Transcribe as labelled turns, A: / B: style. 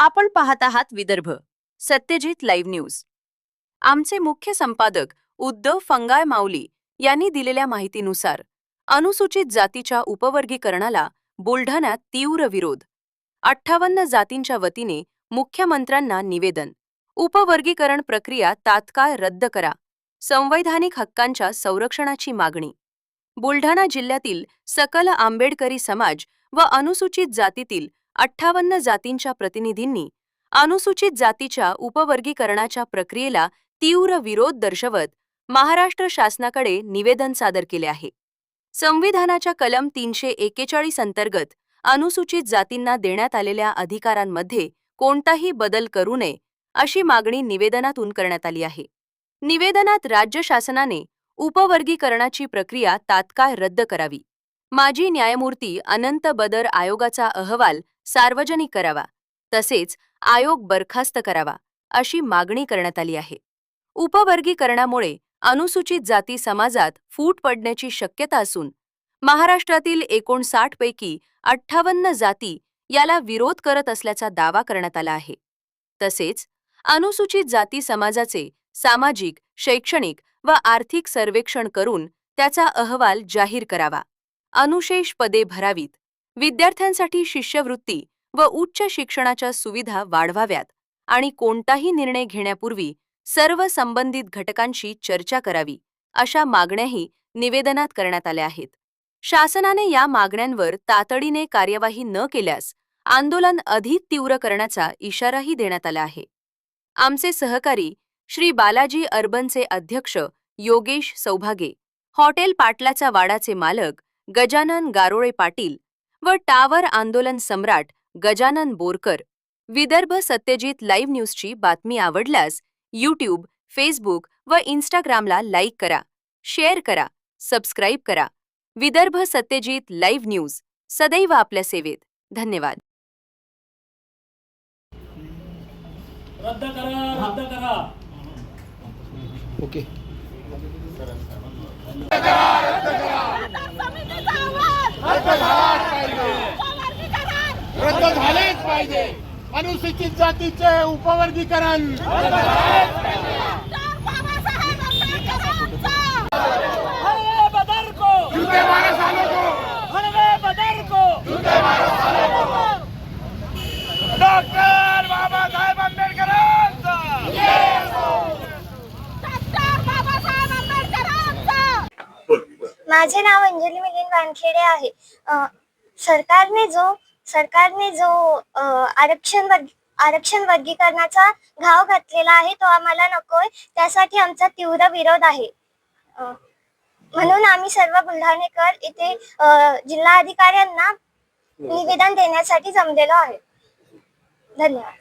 A: आपण पाहत आहात विदर्भ सत्यजित लाईव्ह न्यूज। आमचे मुख्य संपादक उद्धव फंगाळ माऊली यांनी दिलेल्या माहितीनुसार अनुसूचित जातीच्या उपवर्गीकरणाला बुलढाण्यात तीव्र विरोध। 58 जातींच्या वतीने मुख्यमंत्र्यांना निवेदन। उपवर्गीकरण प्रक्रिया तात्काळ रद्द करा। संवैधानिक हक्कांच्या संरक्षणाची मागणी। बुलढाणा जिल्ह्यातील सकल आंबेडकरी समाज व अनुसूचित जातीतील 58 जातींच्या प्रतिनिधींनी अनुसूचित जातीच्या उपवर्गीकरणाच्या प्रक्रियेला तीव्र विरोध दर्शवत महाराष्ट्र शासनाकडे निवेदन सादर केले आहे। संविधानाच्या कलम 341 अंतर्गत अनुसूचित जातींना देण्यात आलेल्या अधिकारांमध्ये कोणताही बदल करू नये अशी मागणी निवेदनातून करण्यात आली आहे। निवेदनात राज्य शासनाने उपवर्गीकरणाची प्रक्रिया तात्काळ रद्द करावी, माजी न्यायमूर्ती अनंत बदर आयोगाचा अहवाल सार्वजनिक करावा, तसेच आयोग बरखास्त करावा अशी मागणी करण्यात आली आहे। उपवर्गीकरणामुळे अनुसूचित जाती समाजात फूट पडण्याची शक्यता असून महाराष्ट्रातील 59 पैकी 58 जाती याला विरोध करत असल्याचा दावा करण्यात आला आहे। तसेच अनुसूचित जाती समाजाचे सामाजिक, शैक्षणिक व आर्थिक सर्वेक्षण करून त्याचा अहवाल जाहीर करावा, अनुशेष पदे भरावीत, विद्यार्थ्यांसाठी शिष्यवृत्ती व उच्च शिक्षणाच्या सुविधा वाढवाव्यात आणि कोणताही निर्णय घेण्यापूर्वी सर्व संबंधित घटकांशी चर्चा करावी अशा मागण्याही निवेदनात करण्यात आल्या आहेत। शासनाने या मागण्यांवर तातडीने कार्यवाही न केल्यास आंदोलन अधिक तीव्र करण्याचा इशाराही देण्यात आला आहे। आमचे सहकारी श्री बालाजी अर्बनचे अध्यक्ष योगेश सौभागे, हॉटेल पाटलाचा वाडाचे मालक गजानन गारोळे पाटील व टावर आंदोलन सम्राट गजानन बोरकर, विदर्भ सत्यजित लाईव्ह न्यूजची बातमी आवडल्यास यूट्यूब, फेसबुक व इंस्टाग्रामला लाईक करा, शेअर करा, सबस्क्राईब करा। विदर्भ सत्यजित लाईव्ह न्यूज सदैव आपल्या सेवेत। धन्यवाद।
B: रद्द करा, रद्द करा।
C: ओके।
D: रद्द झालेच पाहिजे। अनुसूचित जातीचे उपवर्गीकरण डॉक्टर बाबासाहेब आंबेडकरांचा।
E: माझे नाव अंजली मिलिंद वानखेडे आहे। सरकारने जो आरक्षण वर्गीकरणाचा घाव घातलेला आहे तो आम्हाला नकोय, त्यासाठी आमचा तीव्र विरोध आहे। म्हणून आम्ही सर्व बुलढाणेकर इथे जिल्हाधिकाऱ्यांना निवेदन देण्यासाठी जमलेलो आहे। धन्यवाद।